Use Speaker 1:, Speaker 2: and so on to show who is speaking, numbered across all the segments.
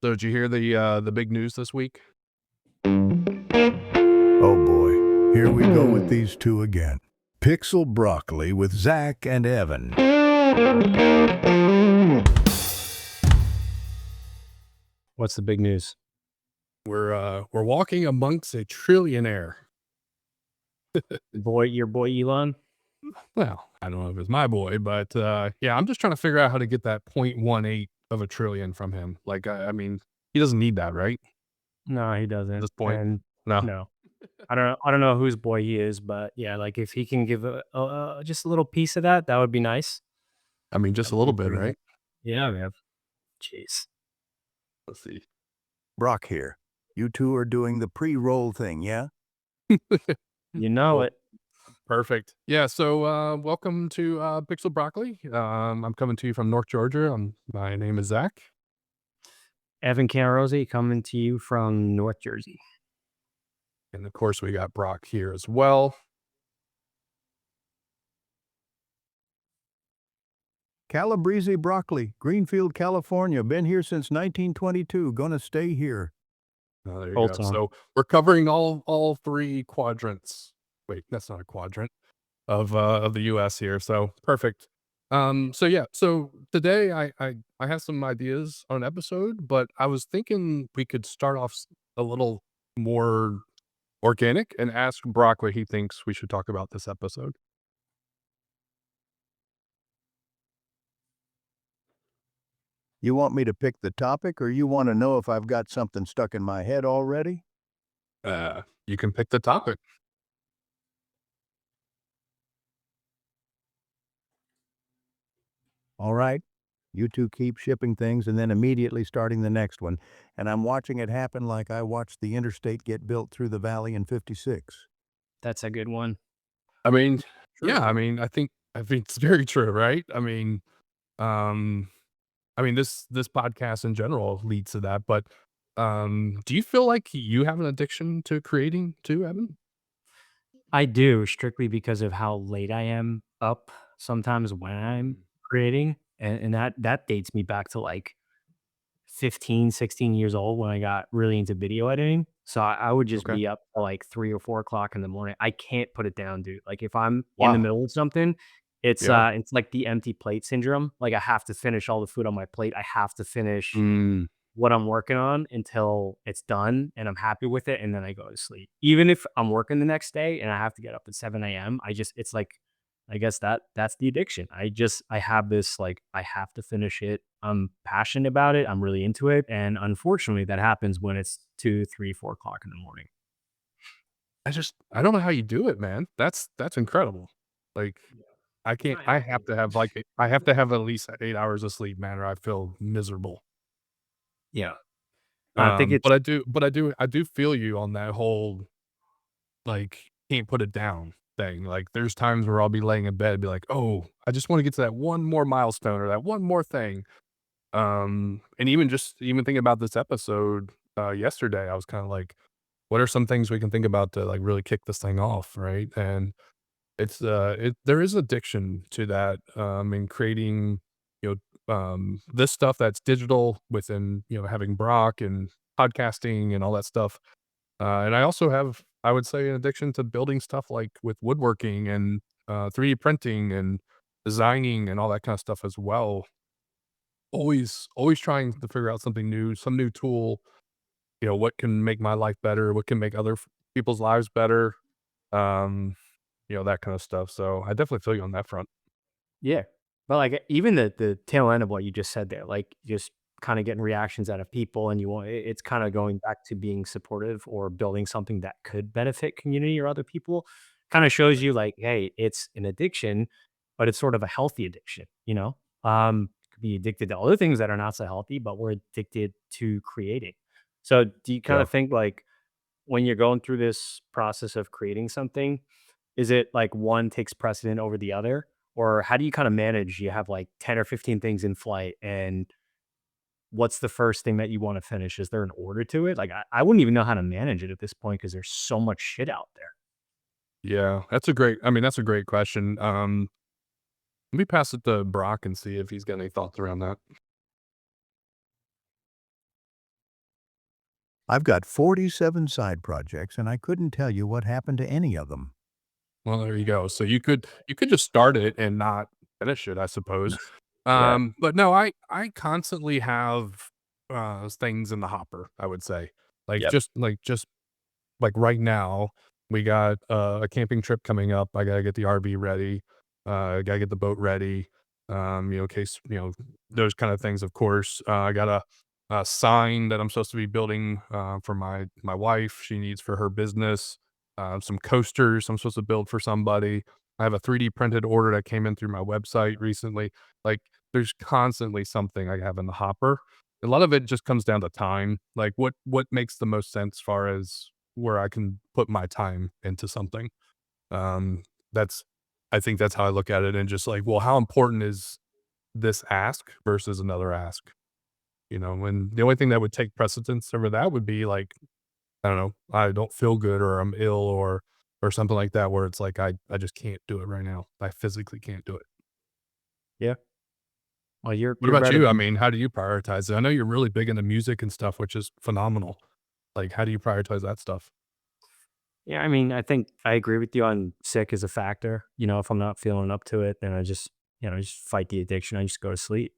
Speaker 1: So did you hear the big news this week?
Speaker 2: Oh boy, here we go with these two again. Pixel Broccoli with Zach and Evan.
Speaker 3: What's the big news?
Speaker 1: We're walking amongst a trillionaire.
Speaker 3: Your boy Elon?
Speaker 1: Well, I don't know if it's my boy, but yeah, I'm just trying to figure out how to get that 0.18 of a trillion from him. Like, I mean, he doesn't need that, right?
Speaker 3: No, he
Speaker 1: At
Speaker 3: doesn't.
Speaker 1: this point,
Speaker 3: And
Speaker 1: no.
Speaker 3: no, I don't know whose boy he is, but yeah, like if he can give just a little piece of that, that would be nice.
Speaker 1: I mean, just
Speaker 3: That'd
Speaker 1: a little
Speaker 3: be
Speaker 1: bit,
Speaker 3: pretty nice.
Speaker 1: right?
Speaker 3: Yeah, man. Jeez.
Speaker 1: Let's see.
Speaker 2: Brock here. You two are doing the pre-roll thing, yeah?
Speaker 3: You know
Speaker 1: Cool.
Speaker 3: it.
Speaker 1: Perfect. Yeah. So, welcome to Pixel Broccoli. I'm coming to you from North Georgia. My name is Zach,
Speaker 3: Evan Canarosi coming to you from North Jersey.
Speaker 1: and of course, we got Brock here as well.
Speaker 2: Calabrese Broccoli, Greenfield, California. Been here since 1922. Gonna stay here.
Speaker 1: Oh, there you
Speaker 3: Whole
Speaker 1: go.
Speaker 3: time.
Speaker 1: So we're covering all three quadrants. Wait, that's not a quadrant of the US here. So perfect. So yeah, so today I have some ideas on an episode, but I was thinking we could start off a little more organic and ask Brock what he thinks we should talk about this episode.
Speaker 2: You want me to pick the topic, or you want to know if I've got something stuck in my head already?
Speaker 1: You can pick the topic.
Speaker 2: All right. You two keep shipping things and then immediately starting the next one. And I'm watching it happen like I watched the interstate get built through the valley in 56.
Speaker 3: That's a good one.
Speaker 1: I mean, yeah,
Speaker 3: True.
Speaker 1: I think it's very true, right? Um this podcast in general leads to that, but, do you feel like you have an addiction to creating too, Evan?
Speaker 3: I do, strictly because of how late I am up sometimes when I'm
Speaker 1: Mm,
Speaker 3: creating. And that dates me back to like 15, 16 years old when I got really into video editing. So I would just
Speaker 1: okay.
Speaker 3: be up till like 3 or 4 o'clock in the morning. I can't put it down, dude. Like, if I'm in the
Speaker 1: Wow.
Speaker 3: middle of something,
Speaker 1: Yeah.
Speaker 3: it's like the empty plate syndrome. Like, I have to finish all the food on my plate. I have to finish
Speaker 1: Mm,
Speaker 3: what I'm working on until it's done and I'm happy with it, and then I go to sleep. Even if I'm working the next day and I have to get up at 7 AM, it's like, I guess that's the addiction. I have this, like, I have to finish it. I'm passionate about it. I'm really into it. And unfortunately, that happens when it's 2, 3, 4 o'clock in the morning.
Speaker 1: I don't know how you do it, man. That's incredible. Like, I
Speaker 3: It's
Speaker 1: can't
Speaker 3: not healthy.
Speaker 1: I have to have at least 8 hours of sleep, man, or I feel miserable.
Speaker 3: Yeah. I think it's
Speaker 1: But I do feel you on that whole, like, can't put it down thing. Like, there's times where I'll be laying in bed, be like, "Oh, I just wanna get to that one more milestone or that one more thing." And even thinking about this episode, yesterday, I was kinda like, "What are some things we can think about to, like, really kick this thing off?" Right? And there is addiction to that, in creating, this stuff that's digital within, having Brock and podcasting and all that stuff. And I also have, I would say, an addiction to building stuff like with woodworking and 3D printing and designing and all that kind of stuff as well. Always trying to figure out something new, some new tool, what can make my life better, what can make other people's lives better, um, that kind of stuff. So I definitely feel you on that front.
Speaker 3: Yeah. But, like, even the tail end of what you just said there, like, just kinda getting reactions out of people, and it's kinda going back to being supportive or building something that could benefit community or other people, kinda shows you, like, hey, it's an addiction, but it's sort of a healthy addiction, you know? Could be addicted to other things that are not so healthy, but we're addicted to creating. So, do you kinda
Speaker 1: Yeah.
Speaker 3: think, like, when you're going through this process of creating something, is it like one takes precedent over the other? Or how do you kind of manage? You have like 10 or 15 things in flight, and what's the first thing that you want to finish? Is there an order to it? Like, I wouldn't even know how to manage it at this point because there's so much shit out there.
Speaker 1: Yeah, that's a great question. Let me pass it to Brock and see if he's got any thoughts around that.
Speaker 2: I've got 47 side projects, and I couldn't tell you what happened to any of them.
Speaker 1: Well, there you go. So you could just start it and not finish it, I suppose.
Speaker 3: Yeah.
Speaker 1: But no, I constantly have things in the hopper, I would say. Like
Speaker 3: Yep.
Speaker 1: just like right now, we got a camping trip coming up. I gotta get the RV ready. Gotta get the boat ready. In case, those kind of things, of course. I got a sign that I'm supposed to be building for my wife. She needs for her business. Some coasters I'm supposed to build for somebody. I have a 3D printed order that came in through my website recently. Like, there's constantly something I have in the hopper. A lot of it just comes down to time. Like, what makes the most sense far as where I can put my time into something. Um, that's I think that's how I look at it and just like, well, how important is this ask versus another ask? When the only thing that would take precedence over that would be like, I don't know, I don't feel good or I'm ill or something like that where it's like I just can't do it right now. I physically can't do it.
Speaker 3: Yeah. Well, you're
Speaker 1: What
Speaker 3: you're
Speaker 1: about
Speaker 3: better
Speaker 1: you? I
Speaker 3: than
Speaker 1: mean, how do you prioritize it? I know you're really big into music and stuff, which is phenomenal. Like, how do you prioritize that stuff?
Speaker 3: Yeah, I mean, I think I agree with you on sick is a factor. If I'm not feeling up to it, then I just fight the addiction. I just go to sleep.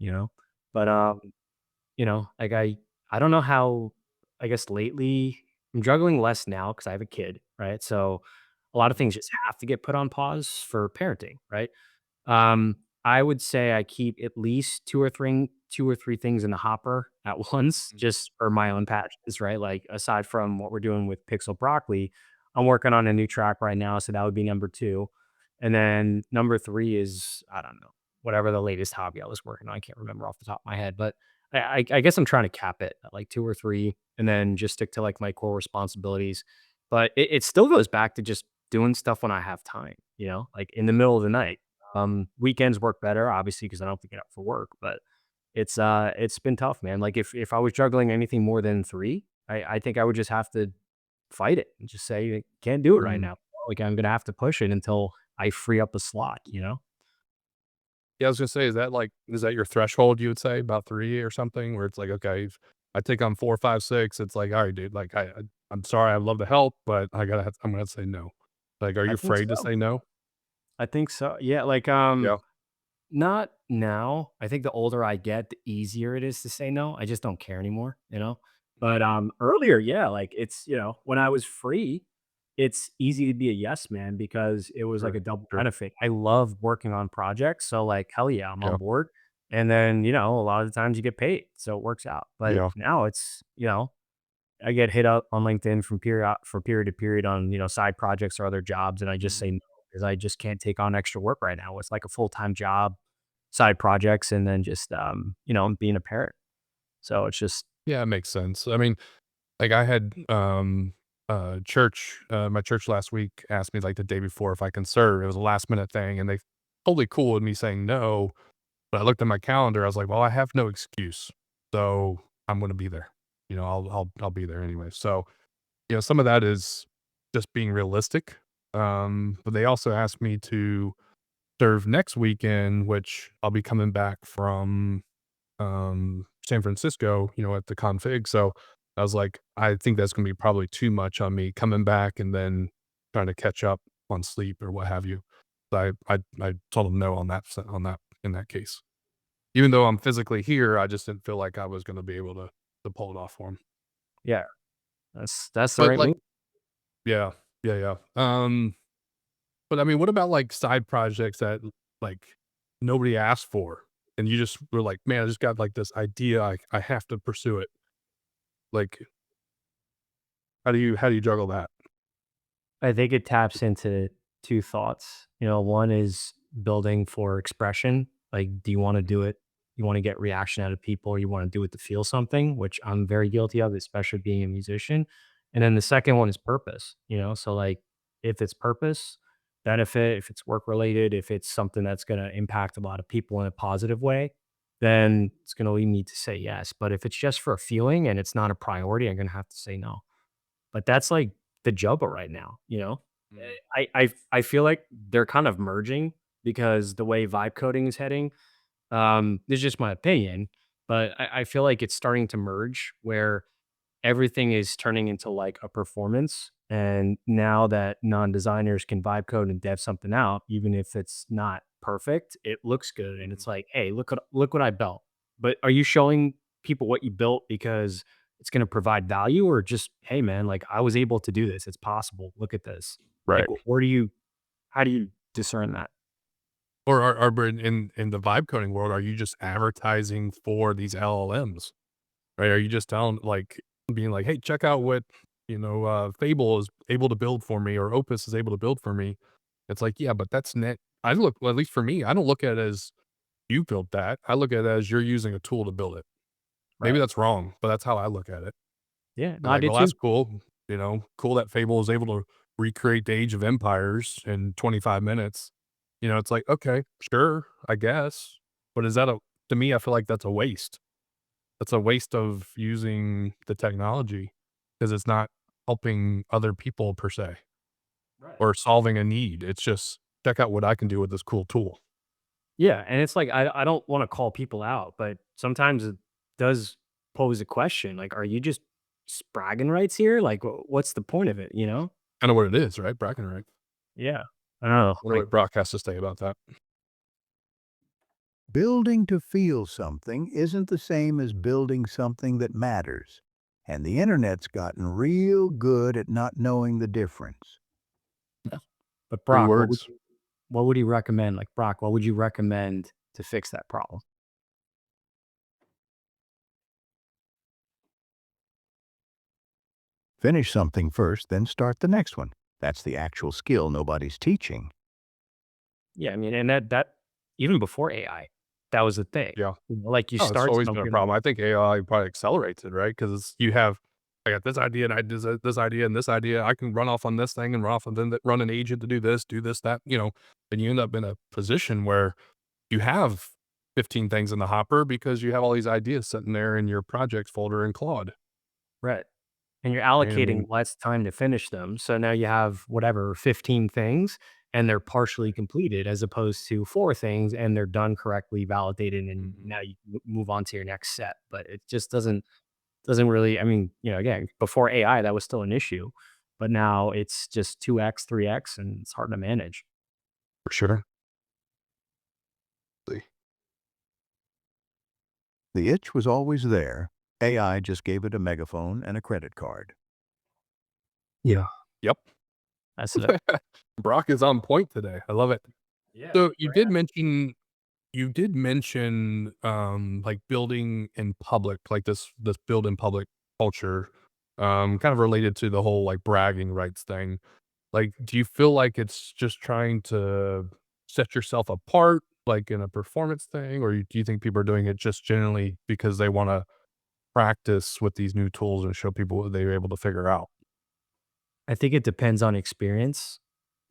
Speaker 3: But like I don't know how I guess lately I'm juggling less now because I have a kid, right? So a lot of things just have to get put on pause for parenting, right? I would say I keep at least 2 or 3 things in the hopper at once,
Speaker 1: Mm.
Speaker 3: just for my own patches, right? Like aside from what we're doing with Pixel Broccoli, I'm working on a new track right now, so that would be number 2. And then number 3 is, I don't know, whatever the latest hobby I was working on. I can't remember off the top of my head, but I guess I'm trying to cap it at like 2 or 3 and then just stick to like my core responsibilities. But it still goes back to just doing stuff when I have time, like in the middle of the night. Weekends work better, obviously, because I don't have to get up for work, but it's been tough, man. Like if I was juggling anything more than 3, I think I would just have to fight it and just say, "I can't do it right
Speaker 1: Mm.
Speaker 3: now." Like, I'm gonna have to push it until I free up a slot?
Speaker 1: Yeah, I was gonna say, is that your threshold, you would say, about 3 or something, where it's like, okay, if I take on 4, 5, 6, it's like, "Alright, dude, like, I'm sorry, I'd love to help, but I'm gonna say no." Like, are you
Speaker 3: I think
Speaker 1: afraid to
Speaker 3: so.
Speaker 1: say no?
Speaker 3: I think so. Yeah, like,
Speaker 1: Yeah.
Speaker 3: not now. I think the older I get, the easier it is to say no. I just don't care anymore? But, earlier, yeah, like, when I was free, it's easy to be a yes man because it was like
Speaker 1: Sure,
Speaker 3: a double
Speaker 1: sure.
Speaker 3: benefit. I love working on projects, so, like, hell yeah, I'm on
Speaker 1: Yeah,
Speaker 3: board, and then, a lot of the times you get paid, so it works out. But
Speaker 1: yeah.
Speaker 3: now it's, I get hit up on LinkedIn from period to period on, side projects or other jobs, and I just
Speaker 1: Mhm.
Speaker 3: say no because I just can't take on extra work right now. It's like a full-time job, side projects, and then just, being a parent. So it's just
Speaker 1: Yeah, it makes sense. I mean, like, I had, my church last week asked me, like, the day before if I can serve. It was a last minute thing, and they totally cool with me saying no. But I looked at my calendar, I was like, "Well, I have no excuse, so I'm gonna be there." I'll be there anyway. So, some of that is just being realistic, but they also asked me to serve next weekend, which I'll be coming back from, San Francisco, at the config, so I was like, "I think that's gonna be probably too much on me coming back and then trying to catch up on sleep or what have you." So I told them no on that in that case. Even though I'm physically here, I just didn't feel like I was gonna be able to pull it off for him.
Speaker 3: yeah, that's the
Speaker 1: But,
Speaker 3: right
Speaker 1: like
Speaker 3: move.
Speaker 1: yeah, yeah, yeah. But I mean, what about, like, side projects that, like, nobody asked for, and you just were like, "Man, I just got, like, this idea, I have to pursue it." Like, how do you juggle that?
Speaker 3: I think it taps into 2 thoughts. One is building for expression. Like, do you wanna do it? You wanna get reaction out of people, or you wanna do it to feel something, which I'm very guilty of, especially being a musician. And then the second one is purpose? So, like, if it's purpose, benefit, if it's work related, if it's something that's gonna impact a lot of people in a positive way, then it's gonna lead me to say yes. But if it's just for a feeling and it's not a priority, I'm gonna have to say no. But that's like the juggle right now?
Speaker 1: Mm.
Speaker 3: I feel like they're kind of merging because the way vibe coding is heading, this is just my opinion, but I feel like it's starting to merge where everything is turning into like a performance. And now that non-designers can vibe code and dev something out, even if it's not perfect, it looks good. And
Speaker 1: Mhm.
Speaker 3: it's like, hey, look what I built. But are you showing people what you built because it's going to provide value, or just, hey man, like I was able to do this. It's possible. Look at this. Like
Speaker 1: Right.
Speaker 3: where do you how do you discern that?
Speaker 1: Or are in the vibe coding world, are you just advertising for these LLMs? Right? Are you just telling like, being like, "Hey, check out what, Fable is able to build for me, or Opus is able to build for me." It's like, yeah, but that's net I look well, at least for me, I don't look at it as you built that. I look at it as you're using a tool to build it. Maybe
Speaker 3: Right.
Speaker 1: that's wrong, but that's how I look at it.
Speaker 3: Yeah. No,
Speaker 1: I'm
Speaker 3: I
Speaker 1: like,
Speaker 3: did
Speaker 1: "Well, that's
Speaker 3: too.
Speaker 1: cool." Cool that Fable is able to recreate the Age of Empires in 25 minutes. It's like, "Okay, sure, I guess." But is that a to me, I feel like that's a waste. That's a waste of using the technology because it's not helping other people per se
Speaker 3: Right.
Speaker 1: or solving a need. It's just, "Check out what I can do with this cool tool."
Speaker 3: Yeah, and it's like I don't wanna call people out, but sometimes it does pose a question, like, are you just bragging rights here? Like, what's the point of it, you know?
Speaker 1: Kinda what it is, right? Bragging rights.
Speaker 3: Yeah. I don't know,
Speaker 1: Wonder
Speaker 3: like,
Speaker 1: what Brock has to say about that.
Speaker 2: Building to feel something isn't the same as building something that matters. And the internet's gotten real good at not knowing the difference.
Speaker 3: but
Speaker 1: 3
Speaker 3: Brock,
Speaker 1: words.
Speaker 3: what would you recommend? Like, Brock, what would you recommend to fix that problem?
Speaker 2: Finish something first, then start the next one. That's the actual skill nobody's teaching.
Speaker 3: Yeah, I mean, and that even before AI, that was the thing.
Speaker 1: Yeah.
Speaker 3: Like, you
Speaker 1: Oh, it's
Speaker 3: start
Speaker 1: always been a
Speaker 3: something.
Speaker 1: problem. I think AI probably accelerates it, right? Because you have I got this idea, and I this idea and this idea. I can run off on this thing and run off, and then run an agent to do this, that, and you end up in a position where you have 15 things in the hopper because you have all these ideas sitting there in your projects folder in Claude.
Speaker 3: Right. And you're
Speaker 1: Right? I
Speaker 3: allocating
Speaker 1: mean,
Speaker 3: less time to finish them. So now you have whatever 15 things and they're partially completed as opposed to 4 things and they're done correctly, validated, and
Speaker 1: mhm,
Speaker 3: now you move on to your next set. But it just doesn't really, I mean, again, before AI that was still an issue, but now it's just 2x, 3x, and it's hard to manage.
Speaker 1: for sure. See.
Speaker 2: The itch was always there. AI just gave it a megaphone and a credit card.
Speaker 3: Yeah.
Speaker 1: Yep.
Speaker 3: That's it.
Speaker 1: Brock is on point today. I love it.
Speaker 3: Yeah.
Speaker 1: So you did mention, like, building in public, like, this build in public culture, kind of related to the whole, like, bragging rights thing. Like, do you feel like it's just trying to set yourself apart, like, in a performance thing, or do you think people are doing it just generally because they wanna practice with these new tools and show people what they're able to figure out?
Speaker 3: I think it depends on experience.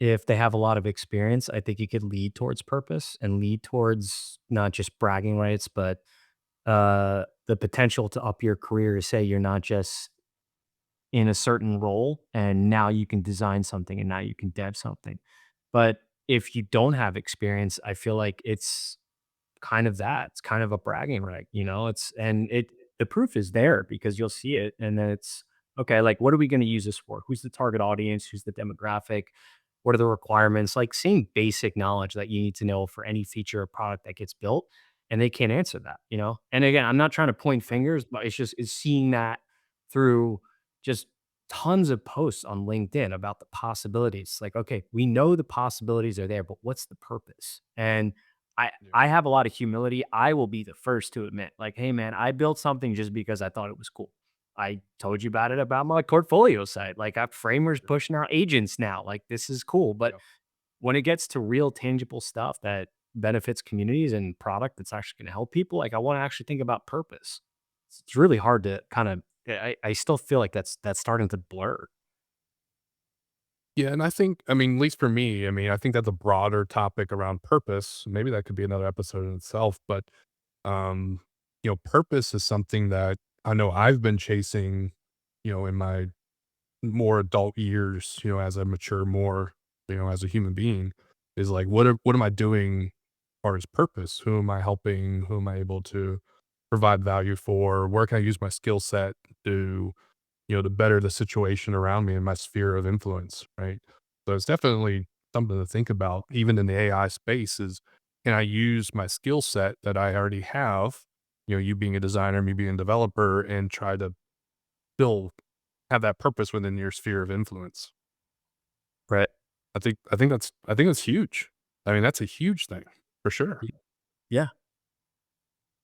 Speaker 3: If they have a lot of experience, I think it could lead towards purpose and lead towards not just bragging rights, but the potential to up your career. Say you're not just in a certain role and now you can design something and now you can dev something. But if you don't have experience, I feel like it's kind of that. It's kind of a bragging right, It's and it the proof is there because you'll see it and then it's okay, like what are we going to use this for? Who's the target audience? Who's the demographic? What are the requirements? Like seeing basic knowledge that you need to know for any feature or product that gets built. And they can't answer that. And again, I'm not trying to point fingers, but it's seeing that through just tons of posts on LinkedIn about the possibilities. Like, okay, we know the possibilities are there, but what's the purpose? And
Speaker 1: Yeah.
Speaker 3: I have a lot of humility. I will be the first to admit, like, hey man, I built something just because I thought it was cool. I told you about it about my portfolio site. Like, I have framers
Speaker 1: Sure.
Speaker 3: pushing out agents now. Like, this is cool. But
Speaker 1: Yeah.
Speaker 3: when it gets to real tangible stuff that benefits communities and product that's actually going to help people, like I want to actually think about purpose. It's really hard to kind of. I still feel like that's starting to blur.
Speaker 1: Yeah, and I mean, at least for me, I mean, I think that's a broader topic around purpose. Maybe that could be another episode in itself, but, um, purpose is something that I know I've been chasing, in my more adult years, as I mature more, as a human being, is like, what am I doing as far as purpose? Who am I helping? Who am I able to provide value for? Where can I use my skill set to to better the situation around me and my sphere of influence, right? So it's definitely something to think about, even in the AI space is, can I use my skill set that I already have, you being a designer, me being a developer, and try to still have that purpose within your sphere of influence.
Speaker 3: Right.
Speaker 1: I think that's huge. I mean, that's a huge thing for sure.
Speaker 3: Y Yeah.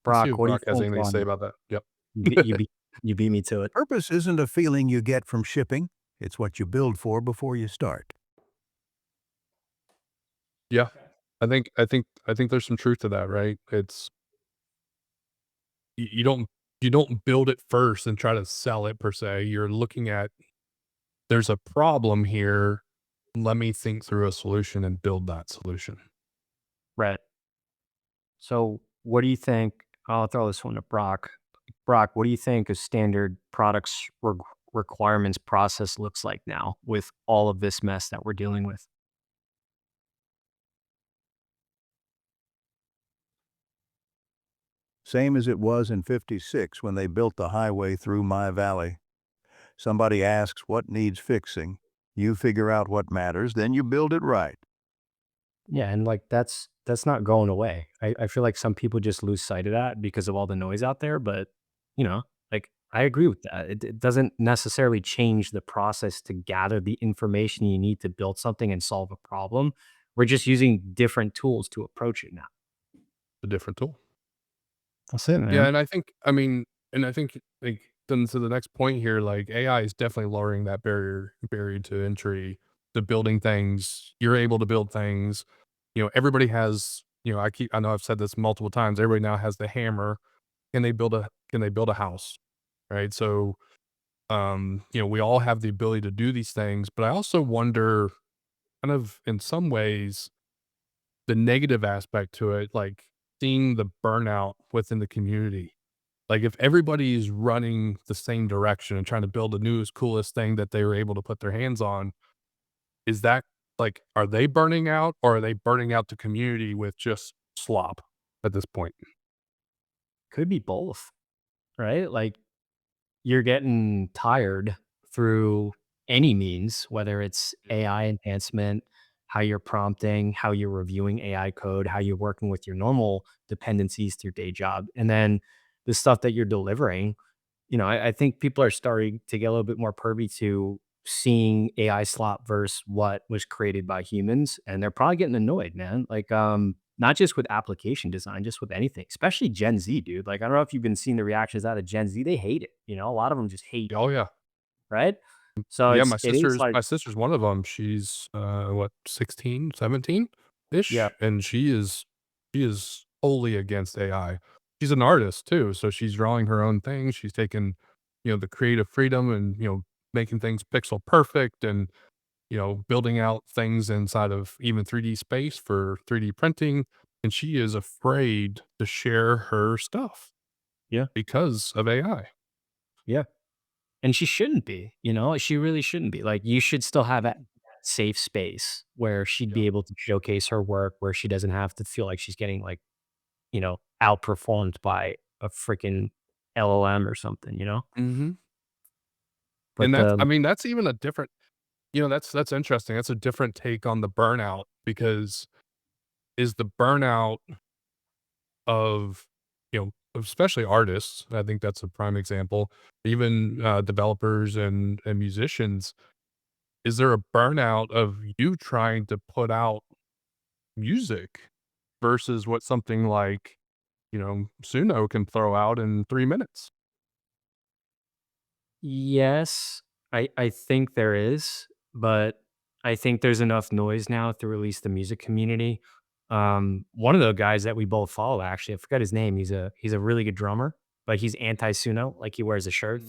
Speaker 1: Let's see
Speaker 3: Brock,
Speaker 1: if
Speaker 3: what do you
Speaker 1: Brock has
Speaker 3: think
Speaker 1: anything to say
Speaker 3: on
Speaker 1: about that. Yep.
Speaker 3: you beat me to it.
Speaker 2: Purpose isn't a feeling you get from shipping, it's what you build for before you start.
Speaker 1: Yeah. I think there's some truth to that, right? It's you don't build it first and try to sell it per se. You're looking at, there's a problem here. Let me think through a solution and build that solution.
Speaker 3: Right. So, what do you think I'll throw this one to Brock. Brock, what do you think a standard products requirements process looks like now with all of this mess that we're dealing with?
Speaker 2: Same as it was in '56 when they built the highway through my valley. Somebody asks what needs fixing. You figure out what matters, then you build it right.
Speaker 3: Yeah, and like that's not going away. I feel like some people just lose sight of that because of all the noise out there, but you know, like I agree with that. It doesn't necessarily change the process to gather the information you need to build something and solve a problem. We're just using different tools to approach it now.
Speaker 1: A different tool.
Speaker 3: That's it,
Speaker 1: Yeah,
Speaker 3: man.
Speaker 1: and I think, like, then to the next point here, like, AI is definitely lowering that barrier to entry to building things. You're able to build things. Everybody has, I know I've said this multiple times, everybody now has the hammer. Can they build a house? Right? So, we all have the ability to do these things, but I also wonder, kind of in some ways, the negative aspect to it, like seeing the burnout within the community. Like, if everybody's running the same direction and trying to build the newest, coolest thing that they were able to put their hands on, is that, like, are they burning out, or are they burning out the community with just slop at this point?
Speaker 3: Could be both, right? Like you're getting tired through any means, whether it's AI enhancement, how you're prompting, how you're reviewing AI code, how you're working with your normal dependencies to your day job. And then the stuff that you're delivering, I think people are starting to get a little bit more pervy to seeing AI slop versus what was created by humans. And they're probably getting annoyed, man. Like, not just with application design, just with anything, especially Gen Z, dude. Like, I don't know if you've been seeing the reactions out of Gen Z. They hate it. A lot of them just hate,
Speaker 1: Oh, yeah.
Speaker 3: right? So
Speaker 1: Yeah,
Speaker 3: it is like,
Speaker 1: my sister's one of them. She's, what, 16, 17 ish,
Speaker 3: yeah,
Speaker 1: and she is wholly against AI. She's an artist too, so she's drawing her own things. She's taken, the creative freedom and, making things pixel perfect and, building out things inside of even 3D space for 3D printing, and she is afraid to share her stuff
Speaker 3: yeah,
Speaker 1: because of AI.
Speaker 3: yeah. And she shouldn't be, she really shouldn't be. Like, you should still have a safe space where she'd
Speaker 1: Yep.
Speaker 3: be able to showcase her work, where she doesn't have to feel like she's getting like, outperformed by a freaking LLM or something, you know?
Speaker 1: Mhm. And
Speaker 3: But,
Speaker 1: that's even a different, that's interesting. That's a different take on the burnout, because is the burnout of, especially artists, I think that's a prime example, even, developers and musicians, is there a burnout of you trying to put out music versus what something like, Suno can throw out in 3 minutes?
Speaker 3: yes, I think there is, but I think there's enough noise now through at least the music community. One of the guys that we both follow, actually, I forgot his name. He's a really good drummer, but he's anti-Suno, like he wears a shirt.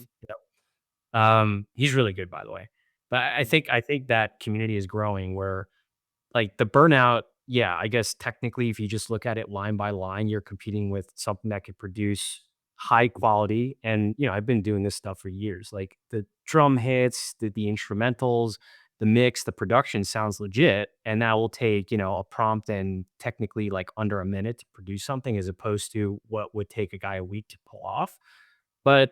Speaker 1: Mhm,
Speaker 3: He's really good, by the way. But I
Speaker 1: mhm.
Speaker 3: think I think that community is growing where like the burnout, yeah, I guess technically, if you just look at it line by line, you're competing with something that could produce high quality. And, I've been doing this stuff for years. Like the drum hits, the instrumentals, the mix, the production sounds legit. And that will take, a prompt and technically like under a minute to produce something as opposed to what would take a guy a week to pull off. But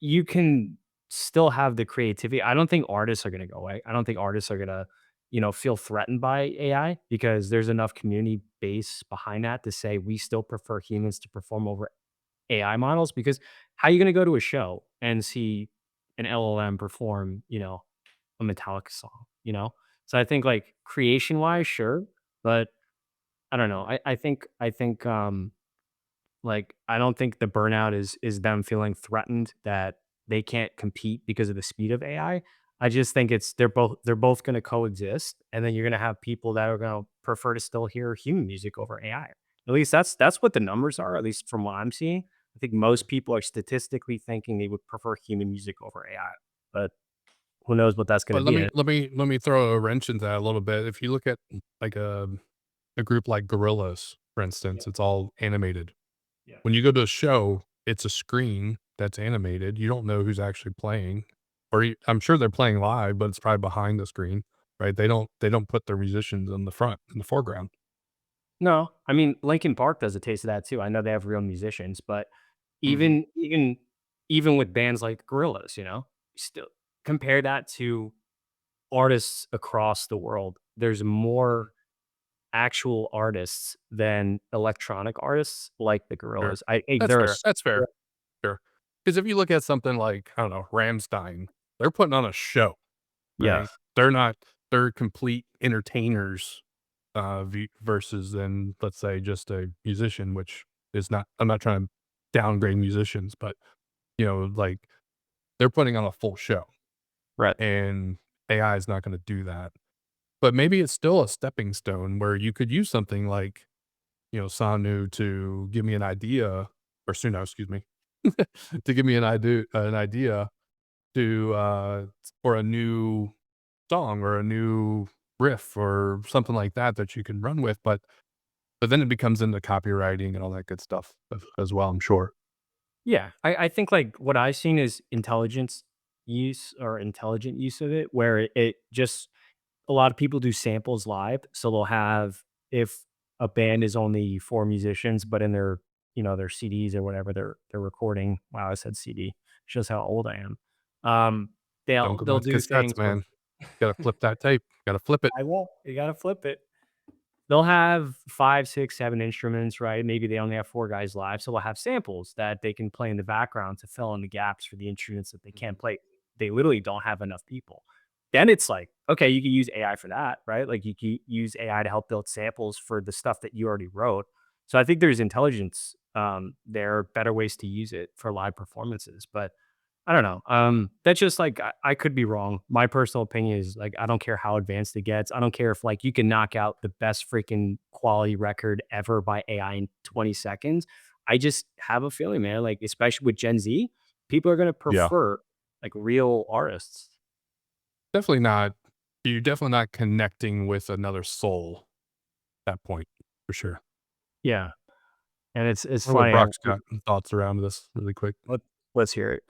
Speaker 3: you can. still have the creativity. I don't think artists are gonna go away. I don't think artists are gonna, feel threatened by AI because there's enough community base behind that to say we still prefer humans to perform over AI models because how are you gonna go to a show and see an LLM perform, a Metallica song, you know? So I think like creation wise, sure, but I don't know. Like, I don't think the burnout is them feeling threatened that they can't compete because of the speed of AI. I just think it's they're both gonna coexist, and then you're gonna have people that are gonna prefer to still hear human music over AI. At least that's what the numbers are, at least from what I'm seeing. I think most people are statistically thinking they would prefer human music over AI, but who knows what that's gonna
Speaker 1: But
Speaker 3: be. And
Speaker 1: let me throw a wrench into that a little bit. If you look at like a group like Gorillaz, for
Speaker 3: yeah,
Speaker 1: instance, it's all animated.
Speaker 3: yeah.
Speaker 1: When you go to a show, it's a screen that's animated. You don't know who's actually playing, or I'm sure they're playing live, but it's probably behind the screen, right? They don't put their musicians in the front in the foreground.
Speaker 3: No, I mean, Linkin Park does a taste of that too. I know they have real musicians, but
Speaker 1: Mhm.
Speaker 3: even with bands like Gorillaz, still compare that to artists across the world. There's more actual artists than electronic artists like the
Speaker 1: Sure,
Speaker 3: Gorillaz. I
Speaker 1: that's
Speaker 3: they're a
Speaker 1: fair.
Speaker 3: s
Speaker 1: That's
Speaker 3: yeah,
Speaker 1: fair. Sure, because if you look at something like I don't know, Ramstein, they're putting on a show. Right?
Speaker 3: yes,
Speaker 1: They're complete entertainers, versus then, let's say, just a musician, which is not I'm not trying to downgrade musicians, but, like, they're putting on a full show,
Speaker 3: right.
Speaker 1: and AI is not gonna do that. But maybe it's still a stepping stone where you could use something like, Sanu to give me an idea or Suno, excuse me, to give me an idea to, for a new song or a new riff or something like that that you can run with, but then it becomes into copywriting and all that good stuff as well, I'm sure.
Speaker 3: Yeah, I think, like, what I've seen is intelligence use or intelligent use of it, where it just a lot of people do samples live, so they'll have if a band is only 4 musicians, but in their CDs or whatever they're recording. Wow, I said CD. Shows how old I am.
Speaker 1: Don't
Speaker 3: They'll
Speaker 1: go
Speaker 3: they'll
Speaker 1: back to
Speaker 3: do
Speaker 1: cassettes,
Speaker 3: things where
Speaker 1: man. Gotta flip that tape. Gotta flip it.
Speaker 3: I won't. You gotta flip it. They'll have 5, 6, 7 instruments, right? Maybe they only have 4 guys live, so they'll have samples that they can play in the background to fill in the gaps for the instruments that they can't play. They literally don't have enough people. Then it's like, okay, you can use AI for that, right? Like, you can use AI to help build samples for the stuff that you already wrote. So I think there's intelligence, there are better ways to use it for live performances, but I don't know. That's just like I could be wrong. My personal opinion is like I don't care how advanced it gets. I don't care if like you can knock out the best freaking quality record ever by AI in 20 seconds. I just have a feeling, man, like especially with Gen Z, people are gonna
Speaker 1: Yeah.
Speaker 3: prefer like real artists.
Speaker 1: Definitely not you're definitely not connecting with another soul at that point, for sure.
Speaker 3: Yeah. And it's
Speaker 1: I wonder what
Speaker 3: funny.
Speaker 1: Brock's got thoughts around this really quick.
Speaker 3: Let, let's hear it.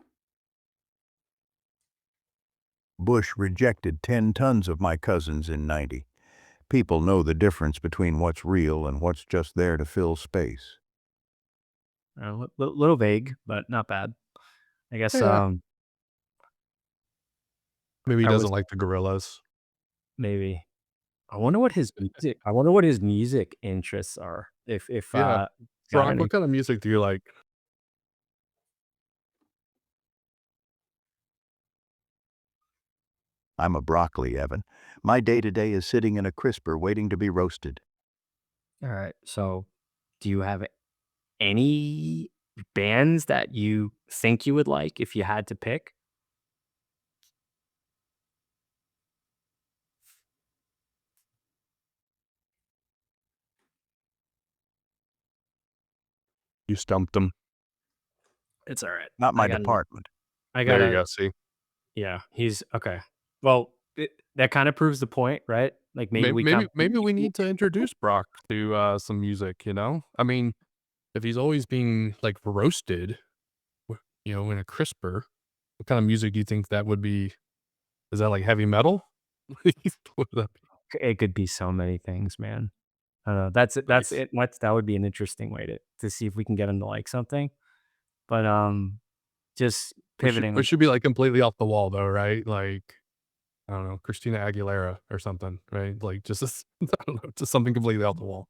Speaker 2: Bush rejected 10 tons of my cousins in '90. People know the difference between what's real and what's just there to fill space.
Speaker 3: Little vague, but not bad. I guess
Speaker 1: Yeah. Maybe he
Speaker 3: I
Speaker 1: doesn't
Speaker 3: was
Speaker 1: like the Gorillas.
Speaker 3: maybe I wonder what his music interests are. If
Speaker 1: Yeah.
Speaker 3: got
Speaker 1: Brock,
Speaker 3: any
Speaker 1: what kind of music do you like?
Speaker 2: I'm a broccoli, Evan. My day-to-day is sitting in a crisper waiting to be roasted.
Speaker 3: All right. So, do you have any bands that you think you would like if you had to pick?
Speaker 1: You stumped him.
Speaker 3: It's all right.
Speaker 2: Not my
Speaker 3: I got
Speaker 2: department.
Speaker 3: I
Speaker 1: There you
Speaker 3: gotta
Speaker 1: go, see?
Speaker 3: yeah, he's okay. Well, that kind of proves the point, right? Like maybe we come
Speaker 1: Maybe we need to introduce Brock to, some music, you know? I mean, if he's always being, like, roasted, in a crisper, what kind of music do you think that would be? Is that, like, heavy metal? What would that be?
Speaker 3: it could be so many things, man. I don't know. That's
Speaker 1: Nice.
Speaker 3: it. That would be an interesting way to see if we can get him to like something. But just pivoting
Speaker 1: We
Speaker 3: them.
Speaker 1: should be, like, completely off the wall though, right? Like, I don't know, Christina Aguilera or something, right? Like, just this I don't know, just something completely off the wall.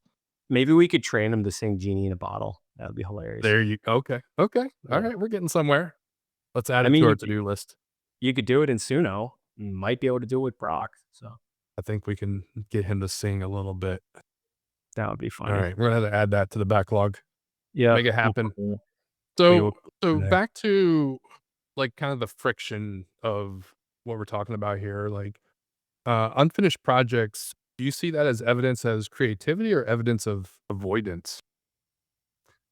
Speaker 3: Maybe we could train them to sing Genie in a Bottle. That would be hilarious.
Speaker 1: There you okay, okay,
Speaker 3: Yeah.
Speaker 1: alright, we're getting somewhere. Let's add
Speaker 3: I
Speaker 1: it to
Speaker 3: mean,
Speaker 1: our to-do list.
Speaker 3: you could do it in Suno. You might be able to do it with Brock, so
Speaker 1: I think we can get him to sing a little bit.
Speaker 3: that would be funny.
Speaker 1: Alright, we're gonna have to add that to the backlog.
Speaker 3: Yep.
Speaker 1: Make it
Speaker 3: We'll
Speaker 1: happen.
Speaker 3: we will
Speaker 1: So
Speaker 3: from
Speaker 1: so
Speaker 3: there.
Speaker 1: back to, like, kind of the friction of what we're talking about here, like, unfinished projects, do you see that as evidence as creativity or evidence of avoidance?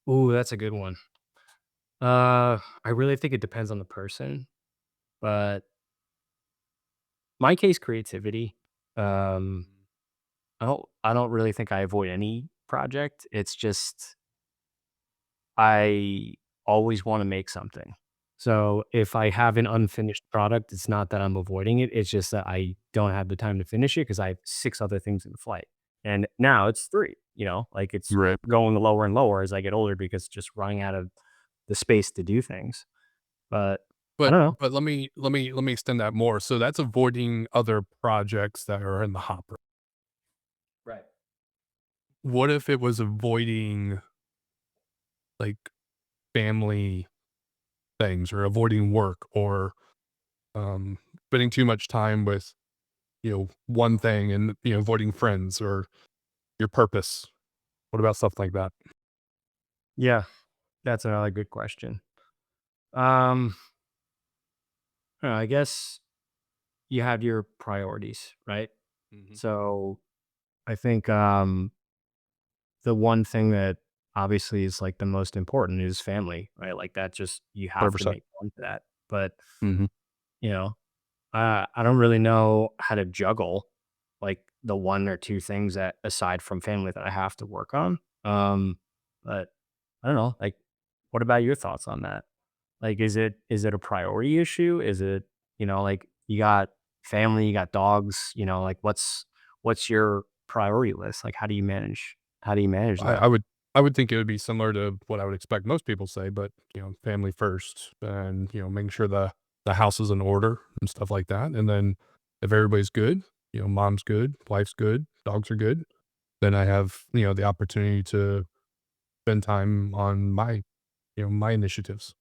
Speaker 3: Ooh, that's a good one. I really think it depends on the person, but my case, creativity. Um, I don't really think I avoid any project. It's just I always wanna make something. So, if I have an unfinished product, it's not that I'm avoiding it, it's just that I don't have the time to finish it because I have 6 other things in flight. And now it's 3, like, it's
Speaker 1: Right.
Speaker 3: going lower and lower as I get older because it's just running out of the space to do things. But I
Speaker 1: But
Speaker 3: don't know.
Speaker 1: but let me extend that more. So that's avoiding other projects that are in the hopper.
Speaker 3: Right.
Speaker 1: What if it was avoiding, like, family things or avoiding work or, spending too much time with, one thing and, avoiding friends or your purpose? What about stuff like that?
Speaker 3: Yeah, that's another good question. Um, I guess you have your priorities, right?
Speaker 1: Mhm.
Speaker 3: So, I think, the one thing that obviously is, like, the most important is family, right? Like, that just you have to
Speaker 1: 100%.
Speaker 3: make room for that. But,
Speaker 1: Mhm.
Speaker 3: you know, I don't really know how to juggle, like, the 1 or 2 things that aside from family that I have to work on. But I don't know, like, what about your thoughts on that? Like, is it a priority issue? Is it, like, you got family, you got dogs, like, what's your priority list? Like, how do you manage
Speaker 1: I
Speaker 3: that?
Speaker 1: I would I would think it would be similar to what I would expect most people say, but, family first and, making sure the house is in order and stuff like that, and then if everybody's good, mom's good, wife's good, dogs are good, then I have, the opportunity to spend time on my initiatives,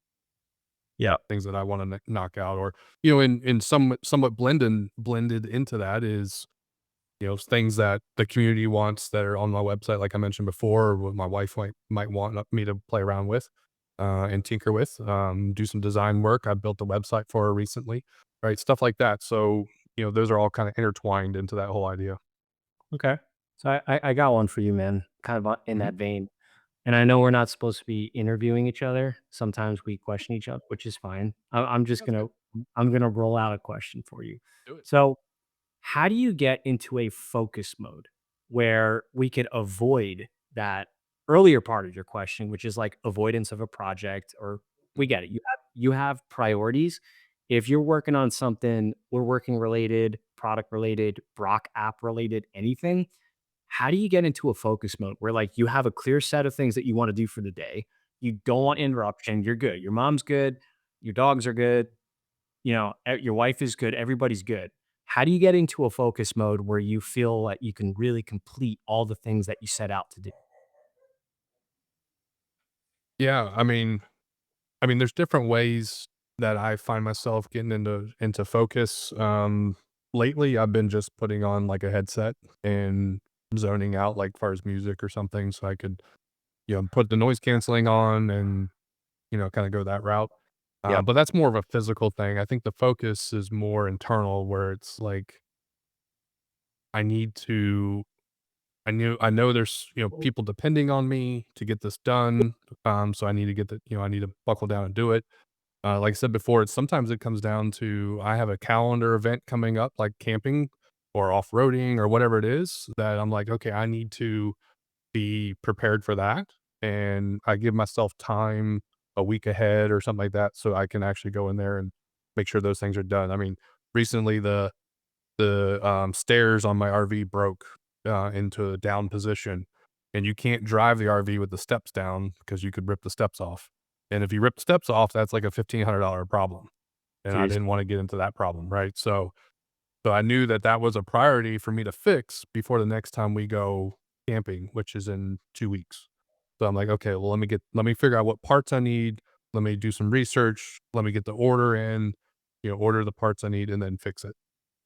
Speaker 3: Yeah.
Speaker 1: things that I wanna knock out or, in somewhat blended into that is things that the community wants that are on my website, like I mentioned before, or what my wife might want me to play around with, and tinker with, do some design work. I built a website for her recently, right? Stuff like that. So, those are all kind of intertwined into that whole idea.
Speaker 3: Okay. So I got one for you, man, kind of in
Speaker 1: Mhm.
Speaker 3: that vein. And I know we're not supposed to be interviewing each other. Sometimes we question each other, which is fine. I'm just
Speaker 1: That's good.
Speaker 3: gonna roll out a question for you.
Speaker 1: Do it.
Speaker 3: So, how do you get into a focus mode where we could avoid that earlier part of your question, which is like avoidance of a project, or we
Speaker 1: Mhm.
Speaker 3: get it. You have priorities. If you're working on something, we're working related, product related, Brock app related, anything, how do you get into a focus mode where like you have a clear set of things that you want to do for the day? You don't want interruption. You're good. Your mom's good. Your dogs are good. Your wife is good. Everybody's good. How do you get into a focus mode where you feel like you can really complete all the things that you set out to do?
Speaker 1: Yeah, I mean, there's different ways that I find myself getting into focus. Lately, I've been just putting on like a headset and zoning out, like far as music or something, so I could put the noise canceling on and kinda go that route.
Speaker 3: Yep.
Speaker 1: But that's more of a physical thing. I think the focus is more internal where it's like, I need to I know there's, people depending on me to get this done, so I need to I need to buckle down and do it. Like I said before, sometimes it comes down to I have a calendar event coming up, like camping or off-roading or whatever it is that I'm like, "Okay, I need to be prepared for that, and I give myself time a week ahead or something like that so I can actually go in there and make sure those things are done. I mean, recently the stairs on my RV broke, into a down position, and you can't drive the RV with the steps down because you could rip the steps off, And if you rip the steps off, that's like a $1,500 problem, and I
Speaker 3: Jeez.
Speaker 1: didn't wanna get into that problem, right? So I knew that that was a priority for me to fix before the next time we go camping, which is in 2 weeks. So I'm like, "Okay, well, let me figure out what parts I need, let me do some research, let me get the order in, order the parts I need and then fix it."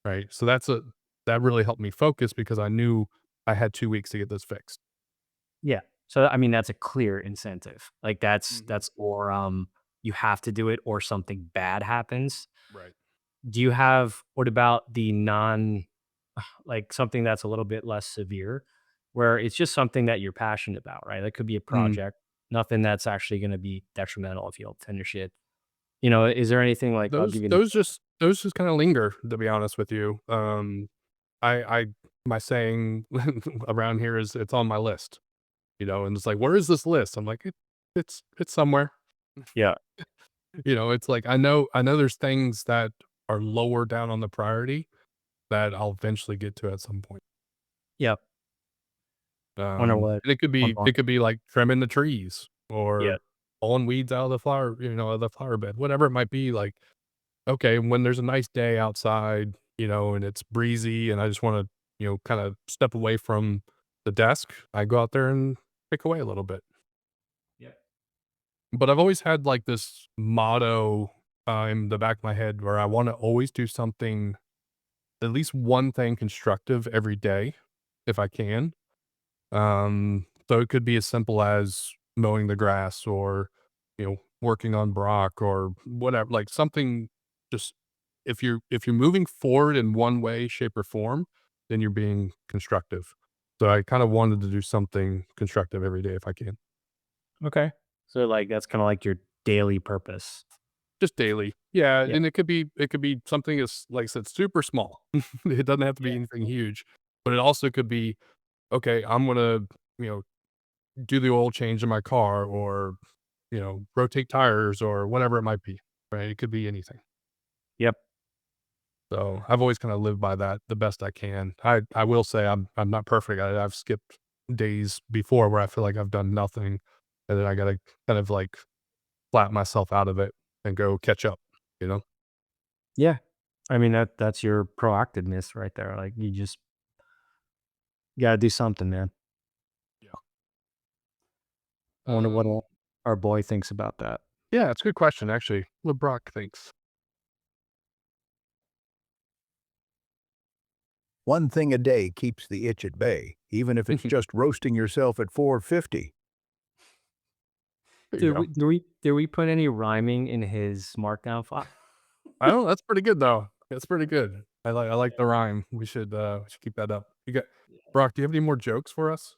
Speaker 1: Right? So that really helped me focus because I knew I had 2 weeks to get this fixed.
Speaker 3: Yeah. So, I mean, that's a clear incentive. Like,
Speaker 1: Mhm.
Speaker 3: that's or, you have to do it or something bad happens.
Speaker 1: Right.
Speaker 3: Do you have what about the non like, something that's a little bit less severe, where it's just something that you're passionate about, right? That could be a
Speaker 1: Mm.
Speaker 3: project, nothing that's actually gonna be detrimental if you don't finish it. You know, is there anything like I'll
Speaker 1: Those
Speaker 3: give you an
Speaker 1: those
Speaker 3: example.
Speaker 1: just those just kinda linger, to be honest with you. I my saying around here is it's on my list, and it's like, "Where is this list?" I'm like, it's somewhere."
Speaker 3: Yeah.
Speaker 1: It's like I know there's things that are lower down on the priority that I'll eventually get to at some point.
Speaker 3: Yep. Wonder what
Speaker 1: And
Speaker 3: one more.
Speaker 1: it could be like trimming the trees
Speaker 3: Yeah.
Speaker 1: or pulling weeds out of the out of the flower bed, whatever it might be. Like, okay, when there's a nice day outside, and it's breezy and I just want to, kind of step away from the desk, I go out there and pick away a little bit.
Speaker 3: Yep.
Speaker 1: But I've always had like this motto in the back of my head where I want to always do something, at least one thing constructive every day if I can. So it could be as simple as mowing the grass or, working on Brock or whatever, like something just if you're moving forward in one way, shape, or form, then you're being constructive. So I kind of wanted to do something constructive every day if I can.
Speaker 3: Okay. So, like, that's kinda like your daily purpose.
Speaker 1: Just daily. Yeah,
Speaker 3: Yeah.
Speaker 1: and it could be something as like I said, super small. It doesn't have to be
Speaker 3: Yeah.
Speaker 1: anything huge. But it also could be, okay, I'm gonna, you know, do the oil change in my car or, rotate tires or whatever it might be, right? It could be anything.
Speaker 3: Yep.
Speaker 1: So, I've always kinda lived by that the best I can. I will say I'm not perfect at it. I've skipped days before where I feel like I've done nothing, and then I gotta kind of, like, flat myself out of it and go catch up, you know?
Speaker 3: Yeah. I mean, that's your proactiveness right there. Like, you just gotta do something, man.
Speaker 1: Yeah.
Speaker 3: I wonder what
Speaker 1: Um,
Speaker 3: our boy thinks about that.
Speaker 1: yeah, it's a good question, actually. What Brock thinks.
Speaker 2: One thing a day keeps the itch at bay, even if it's just roasting yourself at 450.
Speaker 1: There you go.
Speaker 3: Did we put any rhyming in his markdown file?
Speaker 1: I don't that's pretty good, though. That's pretty good. I like
Speaker 3: Yeah.
Speaker 1: the rhyme. We should keep that up. You got Brock, do you have any more jokes for us?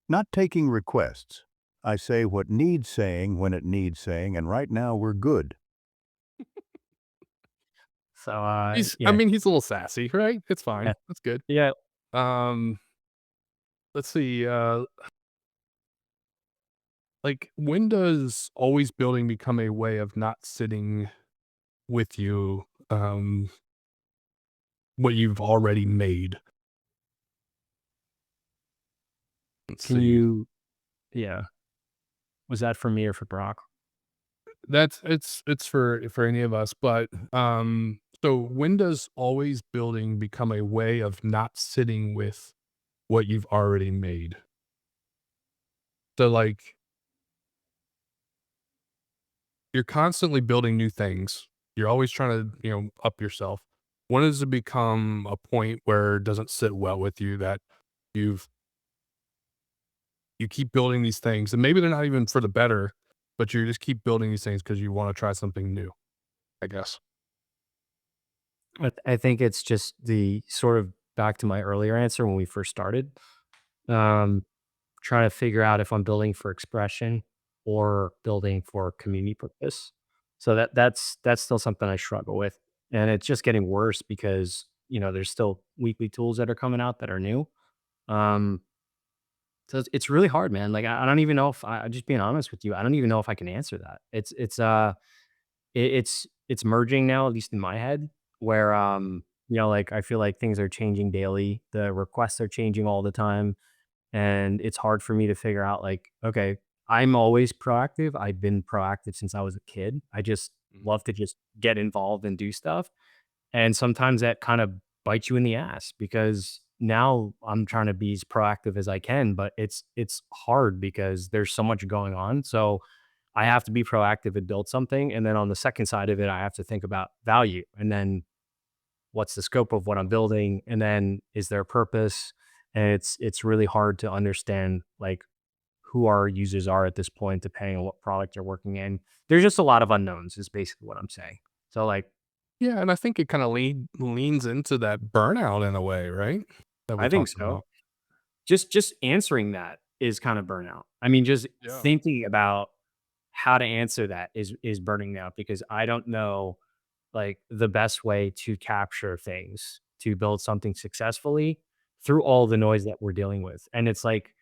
Speaker 2: Not taking requests. I say what needs saying when it needs saying, and right now we're good.
Speaker 3: So,
Speaker 1: I
Speaker 3: yeah.
Speaker 1: mean, he's a little sassy, right? It's
Speaker 3: Yeah.
Speaker 1: fine. That's good.
Speaker 3: Yeah.
Speaker 1: Um, let's see, like, when does always building become a way of not sitting with you, what you've already made? Let's
Speaker 3: Can
Speaker 1: see.
Speaker 3: you yeah. Was that for me or for Brock?
Speaker 1: That's it's for any of us, but, so when does always building become a way of not sitting with what you've already made? So, like, you're constantly building new things. You're always trying to, up yourself. When does it become a point where it doesn't sit well with you that you've you keep building these things and maybe they're not even for the better, but you just keep building these things because you want to try something new, I guess.
Speaker 3: I think it's just the sort of back to my earlier answer when we first started. Um, Trying to figure out if I'm building for expression or building for community purpose. So that's still something I struggle with, and it's just getting worse because there's still weekly tools that are coming out that are new. Um, so it's really hard, man. Like I don't even know if I'm just being honest with you. I don't even know if I can answer that. It's merging now, at least in my head, where like I feel like things are changing daily. The requests are changing all the time And it's hard for me to figure out like, okay, I'm always proactive. I've been proactive since I was a kid. I just
Speaker 1: Mhm.
Speaker 3: love to just get involved and do stuff. And sometimes that kind of bites you in the ass because now I'm trying to be as proactive as I can, but it's hard because there's so much going on. So I have to be proactive and build something. And then on the second side of it, I have to think about value. And then what's the scope of what I'm building? And then is there a purpose? And it's really hard to understand like who our users are at this point, depending on what product you're working in. There's just a lot of unknowns, is basically what I'm saying. So like
Speaker 1: Yeah, and I think it kinda leans into that burnout in a way, right? That we
Speaker 3: I think
Speaker 1: talked
Speaker 3: so.
Speaker 1: about.
Speaker 3: Just answering that is kind of burnout. I mean, just
Speaker 1: Yeah.
Speaker 3: thinking about how to answer that is burning me out because I don't know like the best way to capture things to build something successfully through all the noise that we're dealing with. And it's like,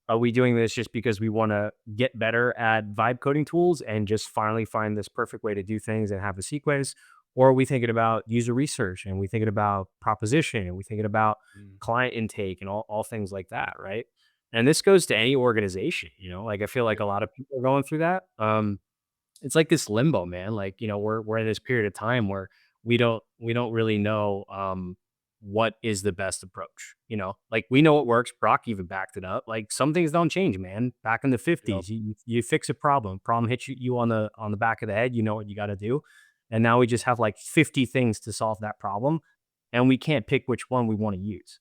Speaker 3: are we doing this just because we want to get better at vibe coding tools and just finally find this perfect way to do things and have a sequence? Or are we thinking about user research and we thinking about proposition and we thinking about
Speaker 1: Mm.
Speaker 3: client intake and all things like that, right? And this goes to any organization, like I feel like
Speaker 1: Yeah.
Speaker 3: a lot of people are going through that. It's like this limbo, man. Like, we're in this period of time where we don't really know what is the best approach. Like we know what works. Brock even backed it up. Like some things don't change, man. Back in the
Speaker 1: Yep.
Speaker 3: 50s, you fix a problem hits you on the back of the head, you know what you got to do. And now we just have like 50 things to solve that problem. And we can't pick which one we want to use.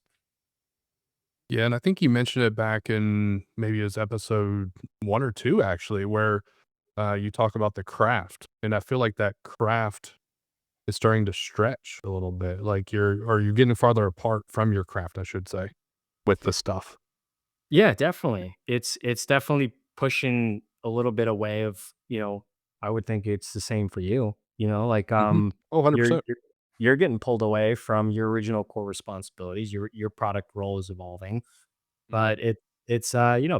Speaker 1: Yeah, and I think you mentioned it back in maybe it was episode 1 or 2 actually, where, you talk about the craft, and I feel like that craft is starting to stretch a little bit, like you're getting farther apart from your craft, I should say, with the stuff.
Speaker 3: Yeah, definitely. It's definitely pushing a little bit away of, I would think it's the same for you, like
Speaker 1: Mhm. Oh,
Speaker 3: you're
Speaker 1: 100%.
Speaker 3: you're you're getting pulled away from your original core responsibilities. Your product role is evolving.
Speaker 1: Mhm.
Speaker 3: But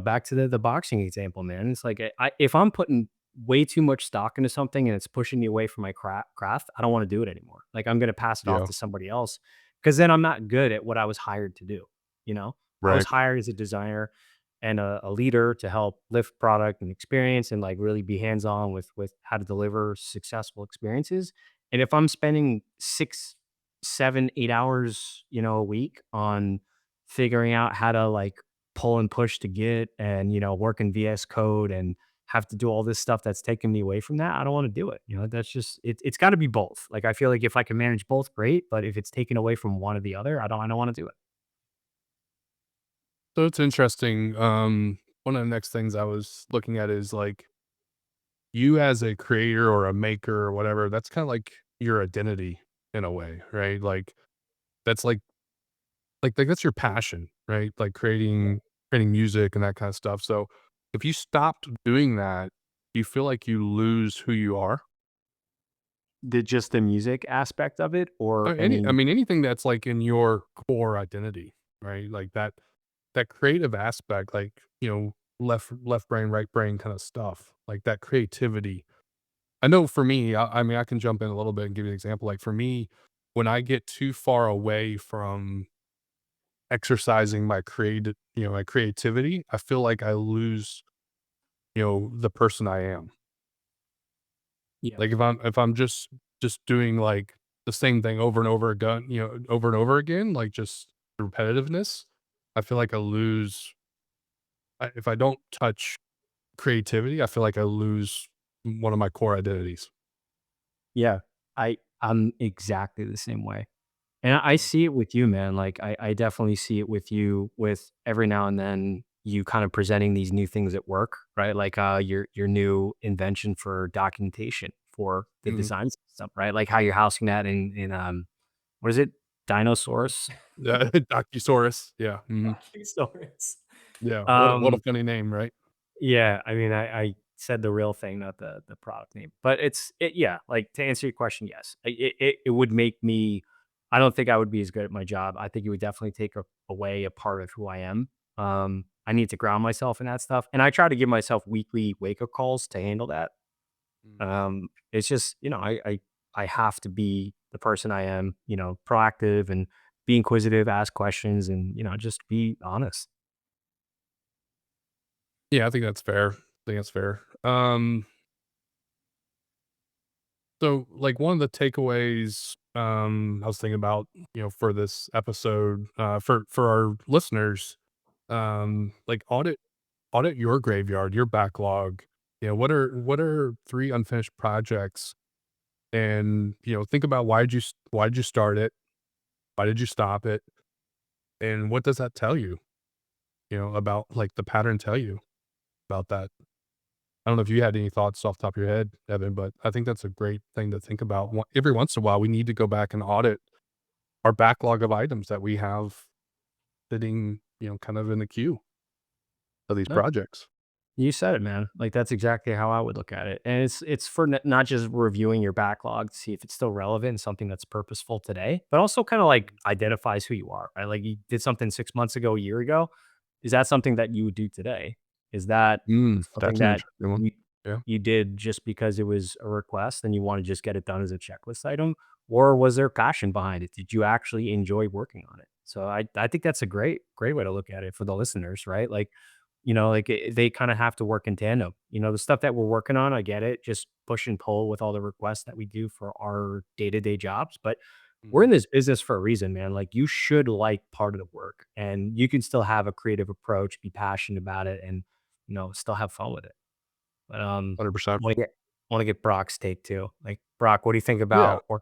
Speaker 3: back to the boxing example, man. It's like if I'm putting way too much stock into something and it's pushing me away from my craft, I don't want to do it anymore. Like I'm gonna pass it off
Speaker 1: Yeah.
Speaker 3: to somebody else because then I'm not good at what I was hired to do. I was
Speaker 1: Right.
Speaker 3: hired as a designer and a leader to help lift product and experience and like really be hands on with how to deliver successful experiences. And if I'm spending 6, 7, 8 hours, a week on figuring out how to like pull and push to Git and, work in VS Code and have to do all this stuff that's taking me away from that, I don't want to do it. That's just it's got to be both. Like I feel like if I can manage both, great. But if it's taken away from one or the other, I don't want to do it.
Speaker 1: So it's interesting, one of the next things I was looking at is, like, you as a creator or a maker or whatever, that's kinda like your identity in a way, right? That's that's your passion, right? Like, creating music and that kinda stuff, so, if you stopped doing that, do you feel like you lose who you are?
Speaker 3: Just the music aspect of it or
Speaker 1: I
Speaker 3: any.
Speaker 1: mean, anything that's, like, in your core identity, right? Like, that creative aspect, like, left brain, right brain kinda stuff, like, that creativity. I know for me, I mean, I can jump in a little bit and give you an example, like, for me, when I get too far away from exercising my creativity, I feel like I lose, the person I am.
Speaker 3: Yeah.
Speaker 1: Like, if I'm just doing, like, the same thing over and over again, over and over again, like, just repetitiveness, I feel like I lose if I don't touch creativity, I feel like I lose one of my core identities.
Speaker 3: Yeah. I'm exactly the same way. And I
Speaker 1: Yeah.
Speaker 3: see it with you, man. Like I definitely see it with you with every now and then you kind of presenting these new things at work, right? Like your new invention for documentation for the
Speaker 1: Mhm.
Speaker 3: design system, right? Like how you're housing that in what is it? Dinosaurus?
Speaker 1: Yeah, Docusaurus. Yeah, mhm.
Speaker 3: Docusaurus.
Speaker 1: Yeah, what a
Speaker 3: Um
Speaker 1: funny name, right?
Speaker 3: Yeah, I mean, I said the real thing, not the product name, but yeah. Like to answer your question, yes, it would make me. I don't think I would be as good at my job. I think it would definitely take away a part of who I am. I need to ground myself in that stuff, and I try to give myself weekly wake up calls to handle that.
Speaker 1: Mm.
Speaker 3: It's just I have to be the person I am, proactive and be inquisitive, ask questions, and just be honest.
Speaker 1: Yeah, I think that's fair. I think that's fair. So, like, one of the takeaways, I was thinking about, for this episode, for our listeners, like, audit your graveyard, your backlog. What are 3 unfinished projects? And, think about why did you start it? Why did you stop it? And what does that tell you, about, like, the pattern tell you about that? I don't know if you had any thoughts off the top of your head, Evan, but I think that's a great thing to think about. Every once in a while, we need to go back and audit our backlog of items that we have sitting, kind of in the queue of these
Speaker 3: No,
Speaker 1: projects.
Speaker 3: you said it, man. Like that's exactly how I would look at it. And it's for not just reviewing your backlog to see if it's still relevant and something that's purposeful today, but also kind of like identifies who you are, right? Like you did something 6 months ago, a year ago. Is that something that you would do today? Is that something
Speaker 1: That's an
Speaker 3: that
Speaker 1: interesting one.
Speaker 3: you
Speaker 1: Yeah.
Speaker 3: you did just because it was a request and you want to just get it done as a checklist item? Or was there passion behind it? Did you actually enjoy working on it? So I think that's a great way to look at it for the listeners, right? Like, like they kind of have to work in tandem. The stuff that we're working on, I get it, just push and pull with all the requests that we do for our day-to-day jobs, but we're
Speaker 1: Mhm.
Speaker 3: in this business for a reason, man. Like you should like part of the work and you can still have a creative approach, be passionate about it and, still have fun with it. But
Speaker 1: 100%.
Speaker 3: want to get want to get Brock's take too. Like Brock, what do you think
Speaker 1: Yeah.
Speaker 3: about or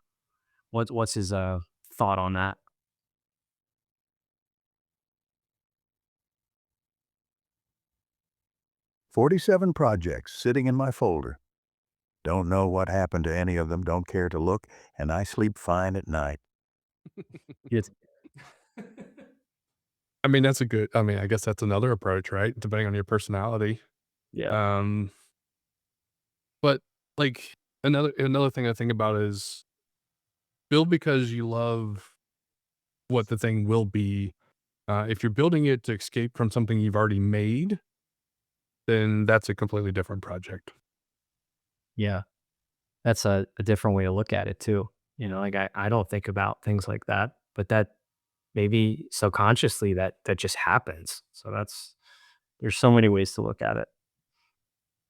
Speaker 3: what's his thought on that?
Speaker 2: 47 projects sitting in my folder. Don't know what happened to any of them, don't care to look, and I sleep fine at night.
Speaker 3: Yes.
Speaker 1: I guess that's another approach, right? Depending on your personality.
Speaker 3: Yeah.
Speaker 1: Um, but, like, another thing I think about is build because you love what the thing will be. If you're building it to escape from something you've already made, then that's a completely different project.
Speaker 3: Yeah. That's a different way to look at it too. Like I don't think about things like that, but that maybe subconsciously that just happens. So there's so many ways to look at it.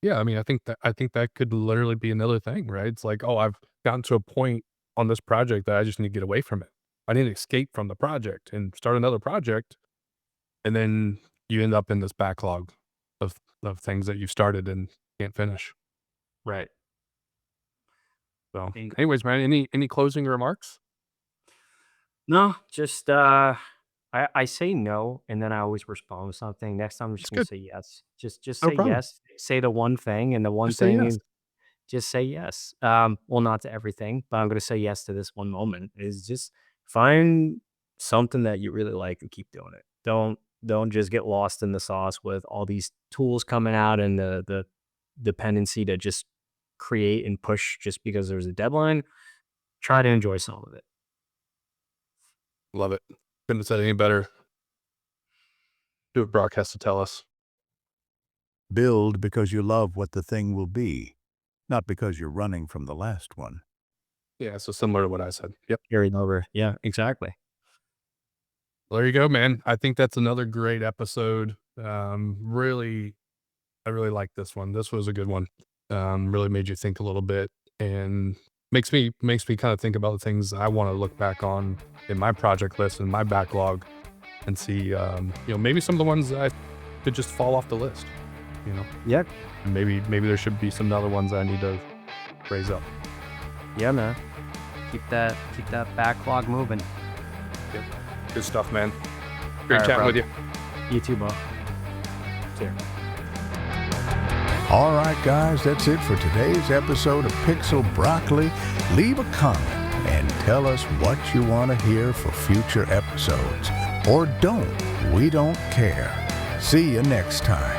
Speaker 1: Yeah, I think that could literally be another thing, right? It's like, "Oh, I've gotten to a point on this project that I just need to get away from it. I need to escape from the project and start another project," and then you end up in this backlog of things that you started and can't finish.
Speaker 3: Right.
Speaker 1: So,
Speaker 3: And
Speaker 1: anyways, man, any closing remarks?
Speaker 3: no, just I say no and then I always respond with something. Next time I'm just
Speaker 1: It's
Speaker 3: gonna
Speaker 1: good.
Speaker 3: say yes. Just
Speaker 1: No
Speaker 3: say
Speaker 1: problem.
Speaker 3: yes. Say the one thing and the one
Speaker 1: Just say
Speaker 3: thing
Speaker 1: yes.
Speaker 3: is just say yes. Well, not to everything, but I'm gonna say yes to this one moment. Is just find something that you really like and keep doing it. Don't just get lost in the sauce with all these tools coming out and the dependency to just create and push just because there's a deadline. Try to enjoy some of it.
Speaker 1: Love it. Couldn't have said any better. Do what Brock has to tell us.
Speaker 2: Build because you love what the thing will be, not because you're running from the last one.
Speaker 1: Yeah, so similar to what I said. Yep.
Speaker 3: Carried over. Yeah, exactly.
Speaker 1: Well, there you go, man. I think that's another great episode. I really like this one. This was a good one. Really made you think a little bit and makes me kind of think about the things I want to look back on in my project list and my backlog and see, maybe some of the ones that I could just fall off the list, you know,
Speaker 3: Yeah,
Speaker 1: and maybe there should be some other ones that I need to raise up.
Speaker 3: yeah, man. Keep that backlog moving.
Speaker 1: Yep. Good stuff, man.
Speaker 3: All
Speaker 1: Great
Speaker 3: right,
Speaker 1: chatting
Speaker 3: bro.
Speaker 1: with you.
Speaker 3: You too, Bo. Cheers.
Speaker 2: All right, guys, that's it for today's episode of Pixel Broccoli. Leave a comment and tell us what you want to hear for future episodes. Or don't. We don't care. See you next time.